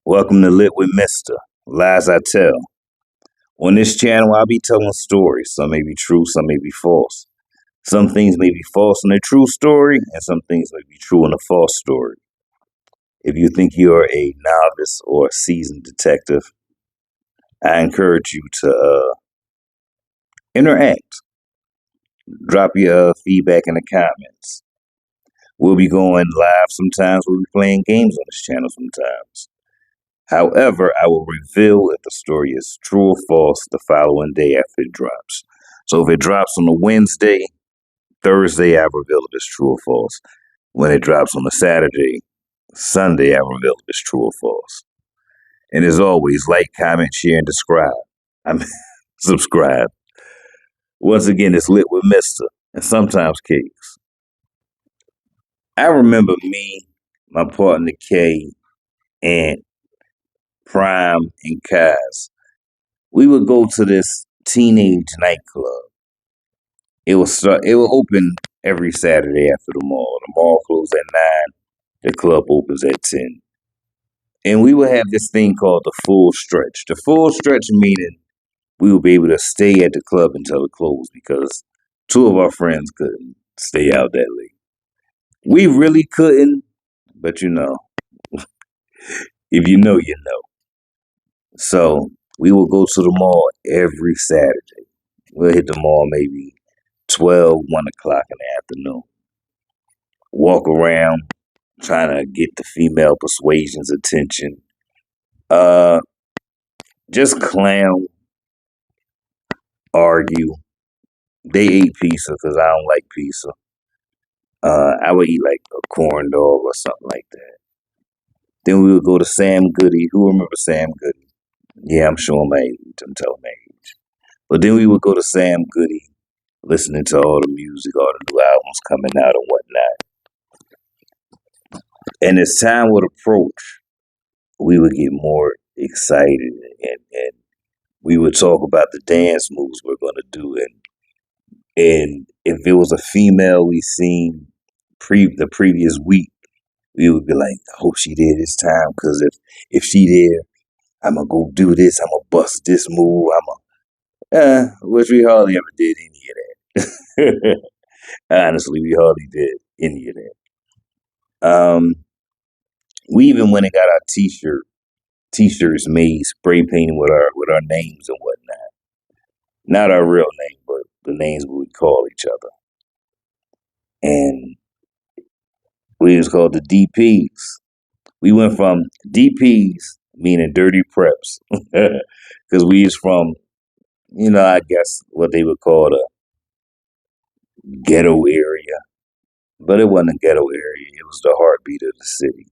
Welcome to Lit with MISTA, Lies I Tell. On this channel, I'll be telling stories. Some may be true, some may be false. Some things may be false in a true story, and some things may be true in a false story. If you think you're a novice or a seasoned detective, I encourage you to interact. Drop your feedback in the comments. We'll be going live sometimes. We'll be playing games on this channel sometimes. However, I will reveal if the story is true or false the following day after it drops. So if it drops on a Wednesday, Thursday, I reveal if it's true or false. When it drops on a Saturday, Sunday, I reveal if it's true or false. And as always, like, comment, share, and subscribe. Once again, it's Lit with MISTA, and sometimes Cakes. I remember me, my partner Kay, and Prime and Kaz. We would go to this teenage nightclub. It will open every Saturday after the mall. The mall closes at 9. The club opens at 10. And we would have this thing called the full stretch. The full stretch meaning we would be able to stay at the club until it closed because two of our friends couldn't stay out that late. We really couldn't, but if you know, you know. So we will go to the mall every Saturday. We'll hit the mall maybe 12, 1 o'clock in the afternoon. Walk around trying to get the female persuasion's attention. Just clown, argue. They ate pizza because I don't like pizza. I would eat like a corn dog or something like that. Then we would go to Sam Goody. Who remembers Sam Goody? Yeah, I'm showing my age. I'm telling my age. But then we would go to Sam Goody, listening to all the music, all the new albums coming out and whatnot. And as time would approach, we would get more excited and we would talk about the dance moves we're going to do. And if it was a female we seen the previous week, we would be like, I hope she did this time, because if she did, I'm going to go do this. I'm going to bust this move. Which we hardly ever did any of that. Honestly, we hardly did any of that. We even went and got our t-shirts made, spray painted with our names and whatnot. Not our real name, but the names we would call each other. And we was called the DPs. We went from DPs, meaning dirty preps, because we was from, I guess what they would call the ghetto area. But it wasn't a ghetto area. It was the heartbeat of the city.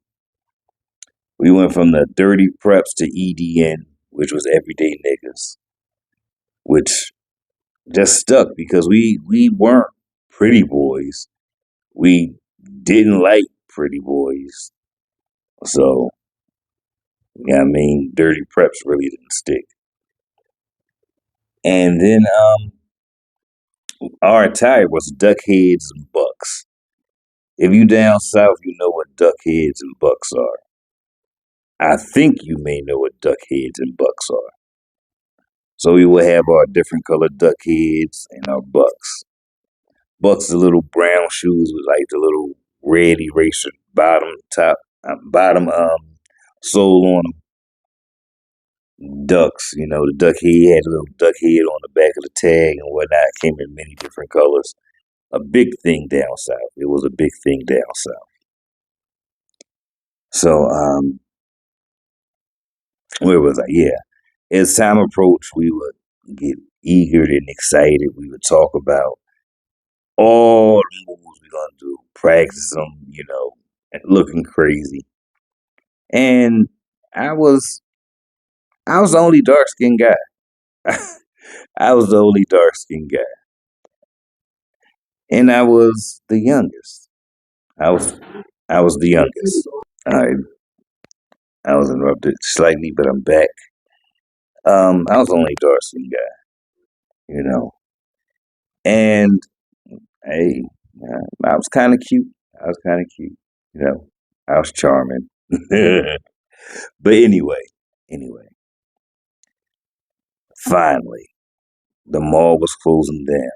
We went from the dirty preps to EDN, which was everyday niggas, which just stuck because we weren't pretty boys. We didn't like pretty boys. So, dirty preps really didn't stick. And then our attire was duck heads and bucks. If you down south, you know what duck heads and bucks are. I think you may know what duck heads and bucks are. So we would have our different colored duck heads and our bucks. Bucks, the little brown shoes with like the little red eraser bottom sole on them. Ducks, the duck head had a little duck head on the back of the tag and whatnot. It came in many different colors. A big thing down south. It was a big thing down south. So, where was I? Yeah. As time approached, we would get eager and excited. We would talk about all the moves we're going to do, practice them, and looking crazy. And I was the only dark skinned guy. I was the only dark skinned guy. And I was the youngest. I was the youngest. I was interrupted slightly, but I'm back. I was the only dark skinned guy, and I was kind of cute. I was charming. But anyway, finally, the mall was closing down.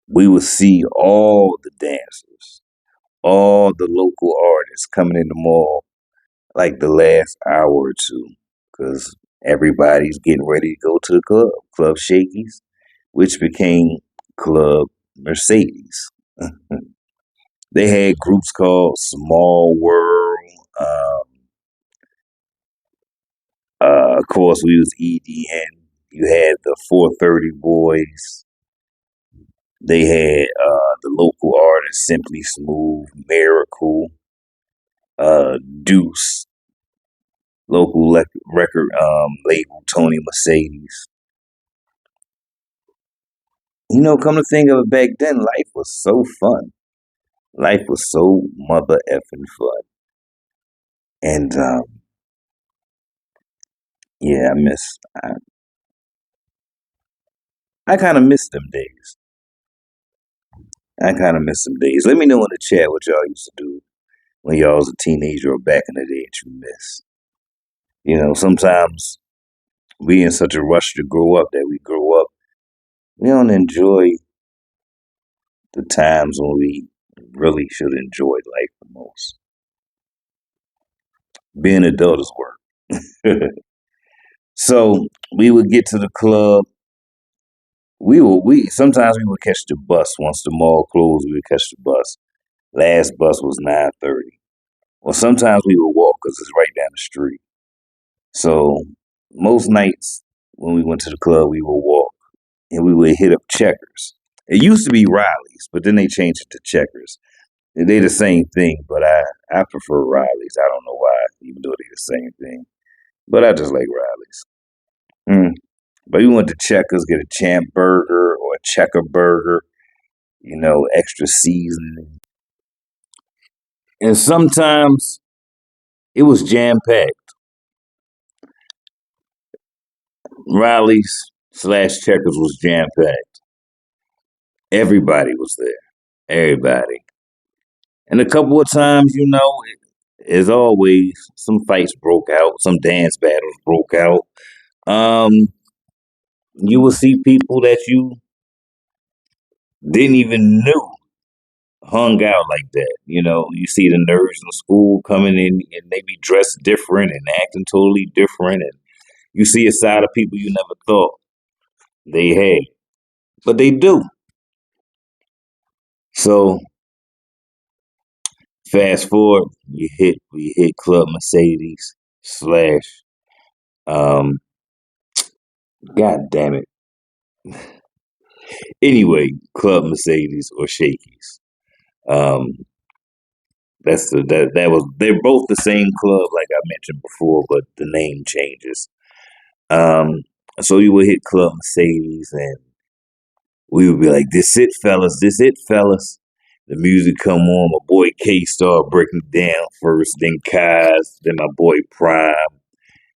We would see all the dancers, all the local artists coming in the mall like the last hour or two because everybody's getting ready to go to the club, Club Shakey's, which became Club Mercedes. They had groups called Small World. Of course, we was EDN. You had the 430 Boys. They had the local artists Simply Smooth, Miracle, Deuce, local record label Tony Mercedes. Come to think of it, back then, life was so fun. Life was so mother effing fun. And yeah, I kind of miss them days. I kind of miss them days. Let me know in the chat what y'all used to do when y'all was a teenager or back in the day that you miss. Sometimes we in such a rush to grow up that we grow up. We don't enjoy the times when we really should enjoy life the most. Being an adult is work. So we would get to the club. We sometimes we would catch the bus once the mall closed. We would catch the bus. Last bus was 9:30. Well, sometimes we would walk because it's right down the street. So most nights when we went to the club, we would walk and we would hit up Checkers. It used to be Riley's, but then they changed it to Checkers. They the same thing, but I prefer Riley's. I don't know why, even though they the same thing. But I just like Riley's. Mm. But we went to Checkers, get a champ burger or a checker burger, extra seasoning. And sometimes it was jam packed. Riley's slash Checkers was jam packed. Everybody was there. Everybody. And a couple of times, as always, some fights broke out, some dance battles broke out. Um, you will see people that you didn't even knew hung out like that. You see the nerds in the school coming in and they be dressed different and acting totally different. And you see a side of people you never thought they had, but they do. So fast forward, we hit Club Mercedes slash, um, God damn it. Anyway, Club Mercedes or Shakey's. Um, that was they're both the same club like I mentioned before, but the name changes. Um, so you would hit Club Mercedes and we would be like, "This it, fellas. This it, fellas." The music come on. My boy K started breaking down first, then Kaz, then my boy Prime,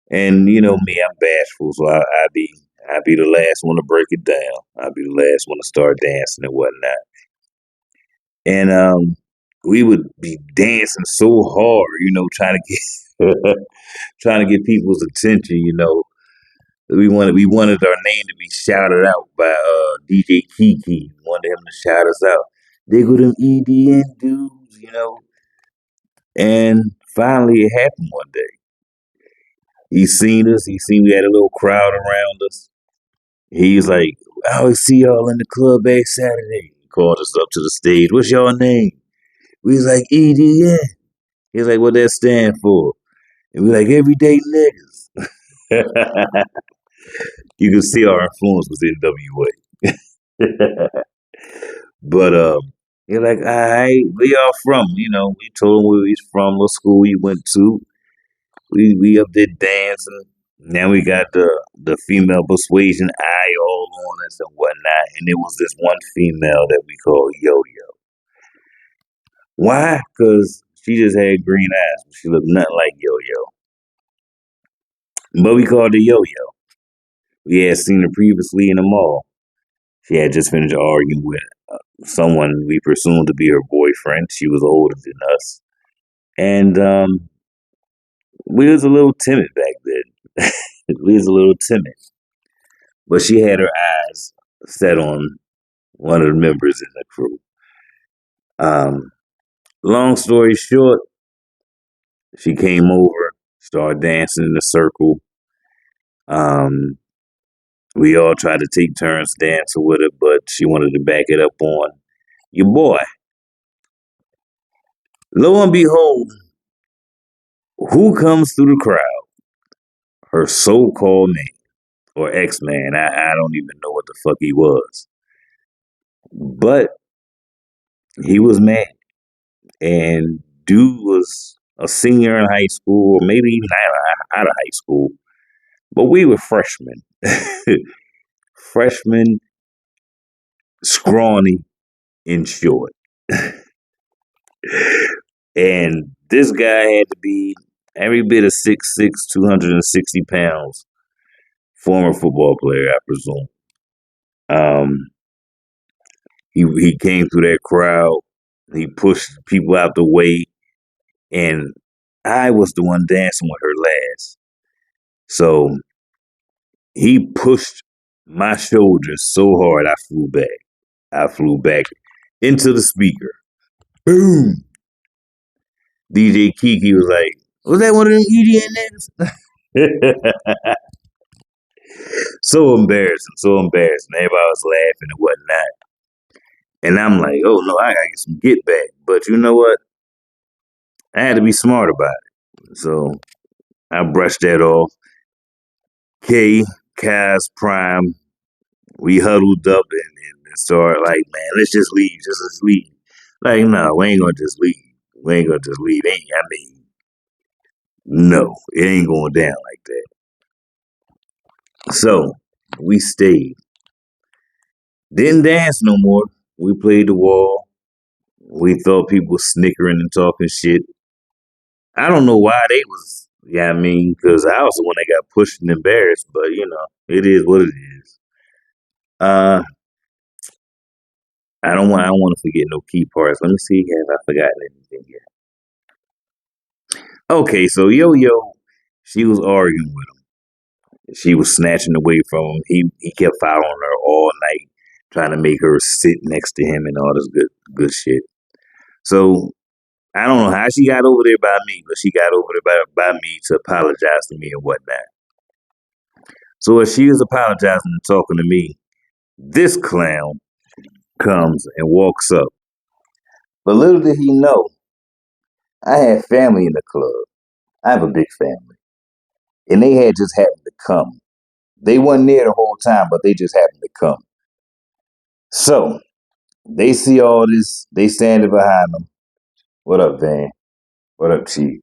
and you know me, I'm bashful, so I be the last one to break it down. I'll be the last one to start dancing and whatnot. And we would be dancing so hard, trying to get trying to get people's attention. We wanted our name to be shouted out by DJ Kiki. We wanted him to shout us out. They go them EDN dudes. And finally, it happened one day. He seen us. He seen we had a little crowd around us. He's like, "I always see y'all in the club every Saturday." He called us up to the stage. "What's your name?" We was like, "EDN." He's like, "What that stand for?" And we like, "Everyday niggas." You can see our influence was NWA. But you're like, "All right, where y'all from?" We told him where we was from, what school we went to. We up there dancing. Now we got the female persuasion eye all on us and whatnot. And it was this one female that we called Yo Yo. Why? Because she just had green eyes. But she looked nothing like Yo Yo. But we called her Yo Yo. We had seen her previously in the mall. She had just finished arguing with someone we presumed to be her boyfriend. She was older than us. And We was a little timid back then. We was a little timid, but she had her eyes set on one of the members in the crew. Um, Long story short, she came over, started dancing in the circle. Um, we all tried to take turns dancing with her, but she wanted to back it up on your boy. Lo and behold, who comes through the crowd? Her so-called man or ex-man. I don't even know what the fuck he was, but he was mad, and dude was a senior in high school, or maybe even out of high school. But we were freshmen, freshmen, scrawny and short. And this guy had to be every bit of 6'6", 260 pounds. Former football player, I presume. Um, he came through that crowd. He pushed people out the way, and I was the one dancing with her last. So he pushed my shoulders so hard I flew back. I flew back into the speaker. Boom! DJ Kiki was like, "Was that one of them EDM niggas?" So embarrassing, so embarrassing. Everybody was laughing and whatnot. And I'm like, oh no, I gotta get some get back. But you know what? I had to be smart about it. So I brushed that off. K, Kaz, Prime, we huddled up and started like, man, let's just leave. Just leave. Like, no, we ain't gonna just leave. We ain't gonna just leave. I mean, no, it ain't going down like that. So we stayed. Didn't dance no more. We played the wall. We thought people were snickering and talking shit. I don't know why they was, yeah, I mean, because I was the one that got pushed and embarrassed, but you know, it is what it is. Uh, I don't want to forget no key parts. Let me see if I forgotten anything yet. Okay, so Yo Yo, she was arguing with him. She was snatching away from him. He kept following her all night, trying to make her sit next to him and all this good shit. So I don't know how she got over there by me, but she got over there by me to apologize to me and whatnot. So as she was apologizing and talking to me, this clown comes and walks up. But little did he know, I had family in the club. I have a big family. And they had just happened to come. They weren't there the whole time, but they just happened to come. So they see all this, they standing behind them. What up, Van? What up, Chief?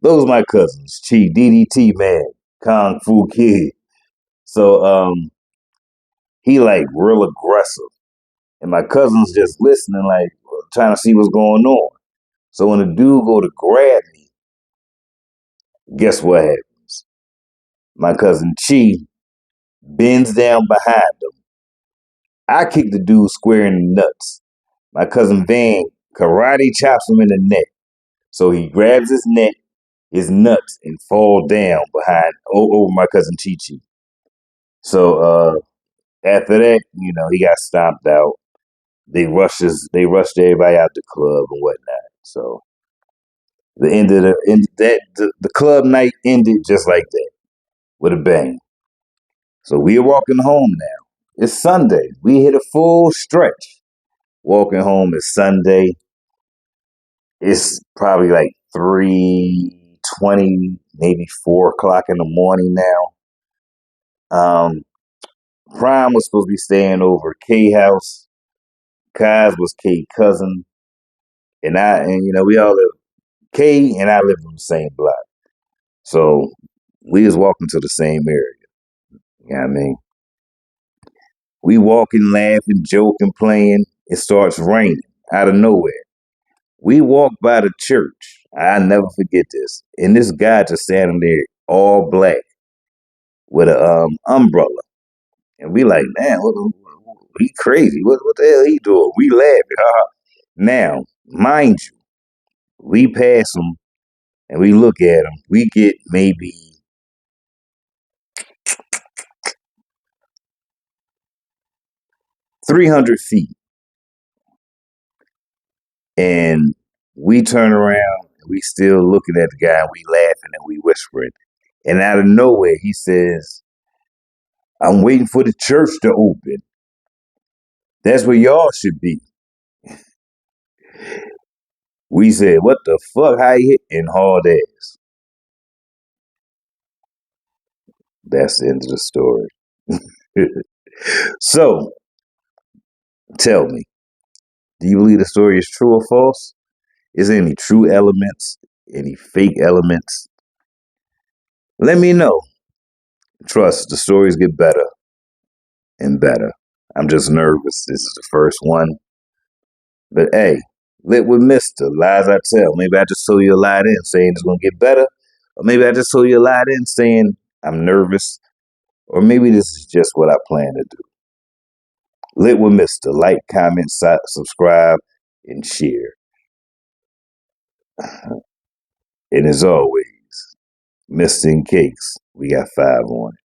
Those my cousins, Chief, DDT man, Kung Fu Kid. So he like real aggressive. And my cousin's just listening, like trying to see what's going on. So when the dude go to grab me, guess what happens? My cousin Chi bends down behind him. I kick the dude square in the nuts. My cousin Van karate chops him in the neck. So he grabs his neck, his nuts, and fall down behind over my cousin Chi Chi. So after that, you know, he got stomped out. They rushed everybody out the club and whatnot. So the end of the club night ended just like that with a bang. So we are walking home now. It's Sunday. We hit a full stretch. Walking home is Sunday. It's probably like 3:20, maybe 4 o'clock in the morning now. Prime was supposed to be staying over at K house. Kaz was K cousin, and you know we all live. K and I live on the same block, so we was walking to the same area. You know what I mean? We walking, laughing, joking, playing. It starts raining out of nowhere. We walk by the church. I never forget this. And this guy just standing there, all black, with a umbrella. And we like, man, he crazy. What the hell he doing? We laughing. Now, mind you, we pass him and we look at them. We get maybe 300 feet, and we turn around and we still looking at the guy and we laughing and we whispering. And out of nowhere, he says, I'm waiting for the church to open. That's where y'all should be. We said, what the fuck? How you hit? And hauled ass. That's the end of the story. So, tell me, do you believe the story is true or false? Is there any true elements? Any fake elements? Let me know. Trust, the stories get better and better. I'm just nervous. This is the first one. But hey, lit with MISTA. Lies I tell. Maybe I just told you a lie in saying it's going to get better. Or maybe I just told you a lie in saying I'm nervous. Or maybe this is just what I plan to do. Lit with MISTA. Like, comment, subscribe, and share. And as always, MISTA and Cakes. We got 5 on it.